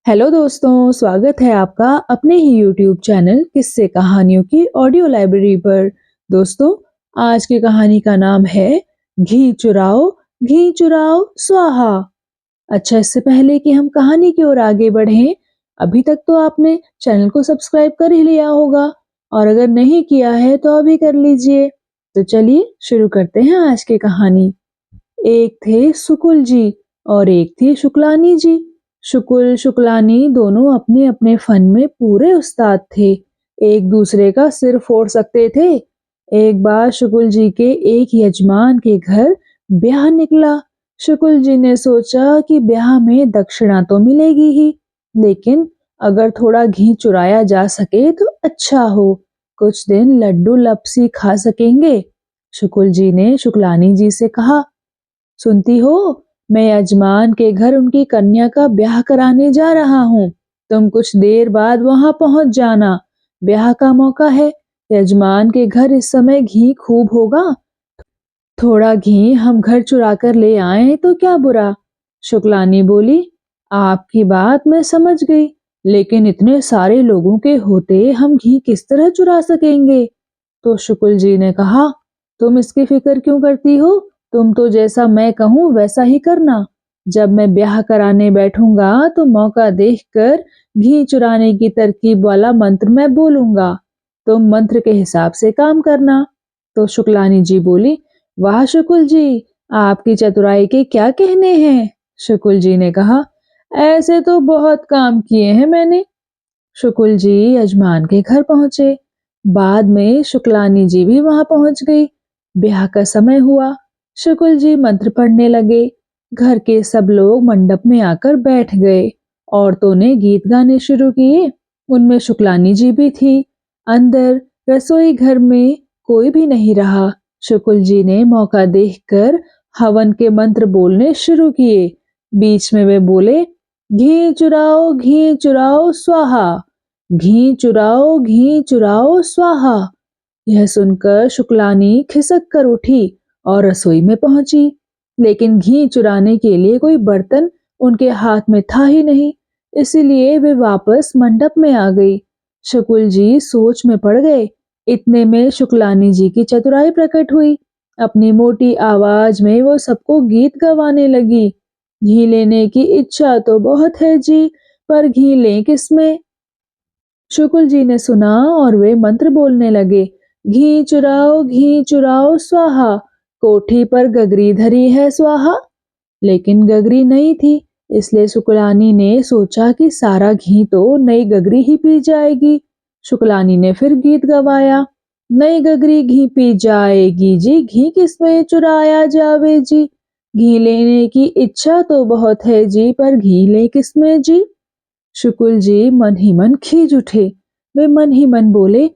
Hello दोस्तों, स्वागत है आपका अपने ही यूट्यूब चैनल किस्से कहानियों की ऑडियो लाइब्रेरी पर। दोस्तों, आज की कहानी का नाम है घी चुराओ स्वाहा। अच्छा, इससे पहले कि हम कहानी की ओर आगे बढ़ें, अभी तक तो आपने चैनल को सब्सक्राइब कर ही लिया होगा और अगर नहीं किया है तो अभी कर लीजिए। तो चलिए शुरू करते हैं आज की कहानी। एक थे सुकुल जी और एक थी शुक्लानी जी। शुकुल शुक्लानी दोनों अपने अपने फन में पूरे उस्ताद थे। एक दूसरे का सिर फोड़ सकते थे। एक बार शुकुल जी के एक यजमान के घर ब्याह निकला। शुकुल जी ने सोचा कि ब्याह में दक्षिणा तो मिलेगी ही, लेकिन अगर थोड़ा घी चुराया जा सके तो अच्छा हो। कुछ दिन लड्डू लपसी खा सकेंगे। शुकुल जी ने शुक्लानी जी से कहा, सुनती हो, मैं यजमान के घर उनकी कन्या का ब्याह कराने जा रहा हूँ। तुम कुछ देर बाद वहां पहुंच जाना। ब्याह का मौका है। यजमान के घर इस समय घी खूब होगा। थोड़ा घी हम घर चुरा कर ले आए तो क्या बुरा। शुक्लानी बोली, आपकी बात मैं समझ गई, लेकिन इतने सारे लोगों के होते हम घी किस तरह चुरा सकेंगे। तो शुकुल जी ने कहा, तुम इसकी फिक्र क्यों करती हो। तुम तो जैसा मैं कहूँ वैसा ही करना। जब मैं ब्याह कराने बैठूंगा तो मौका देखकर घी चुराने की तरकीब वाला मंत्र मैं बोलूंगा। तुम मंत्र के हिसाब से काम करना। तो शुक्लानी जी बोली, वाह शुकुल जी, आपकी चतुराई के क्या कहने हैं। शुकुल जी ने कहा, ऐसे तो बहुत काम किए हैं मैंने। शुकुल जी यजमान के घर पहुंचे। बाद में शुक्लानी जी भी वहां पहुंच गई। ब्याह का समय हुआ। शुकुल जी मंत्र पढ़ने लगे। घर के सब लोग मंडप में आकर बैठ गए। औरतों ने गीत गाने शुरू किए। उनमें शुक्लानी जी भी थी। अंदर रसोई घर में कोई भी नहीं रहा। शुकुल जी ने मौका देखकर हवन के मंत्र बोलने शुरू किए। बीच में वे बोले, घी चुराओ स्वाहा। घी चुराओ स्वाहा। यह सुनकर शुक्लानी खिसक कर उठी और रसोई में पहुंची, लेकिन घी चुराने के लिए कोई बर्तन उनके हाथ में था ही नहीं, इसलिए वे वापस मंडप में आ गई। शुकुल जी सोच में पड़ गए। इतने में शुक्लानी जी की चतुराई प्रकट हुई। अपनी मोटी आवाज में वो सबको गीत गवाने लगी। घी लेने की इच्छा तो बहुत है जी, पर घी लें किसमें। शुकुल जी ने सुना और वे मंत्र बोलने लगे, घी चुराओ स्वाहा। कोठी पर गगरी धरी है स्वाहा। लेकिन गगरी नहीं थी, इसलिए शुक्लानी ने सोचा कि सारा घी तो नई गगरी ही पी जाएगी। शुक्लानी ने फिर गीत गवाया, नई गगरी घी पी जाएगी जी, घी किसमें चुराया जावे जी। घी लेने की इच्छा तो बहुत है जी, पर घी ले किसमें जी। शुकुल जी मन ही मन खींच उठे। वे मन ही मन बोले,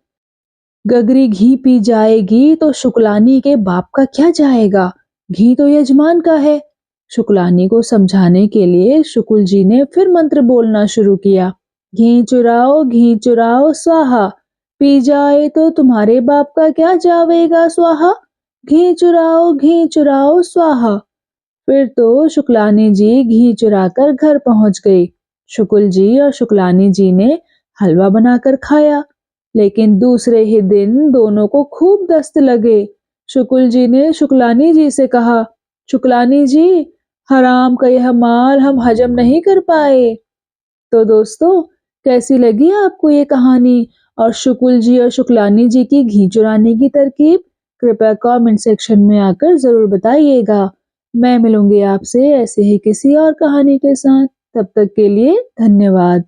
गगरी घी पी जाएगी तो शुक्लानी के बाप का क्या जाएगा। घी तो यजमान का है। शुक्लानी को समझाने के लिए शुकुल जी ने फिर मंत्र बोलना शुरू किया, घी चुराओ स्वाहा। पी जाए तो तुम्हारे बाप का क्या जावेगा स्वाहा। घी चुराओ स्वाहा। फिर तो शुक्लानी जी घी चुराकर घर पहुंच गई। शुकुल जी और शुक्लानी जी ने हलवा बनाकर खाया, लेकिन दूसरे ही दिन दोनों को खूब दस्त लगे। शुकुल जी ने शुक्लानी जी से कहा, शुक्लानी जी, हराम का यह माल हम हजम नहीं कर पाए। तो दोस्तों, कैसी लगी आपको ये कहानी और शुकुल जी और शुक्लानी जी की घी चुराने की तरकीब? कृपया कमेंट सेक्शन में आकर जरूर बताइएगा। मैं मिलूंगी आपसे ऐसे ही किसी और कहानी के साथ। तब तक के लिए धन्यवाद।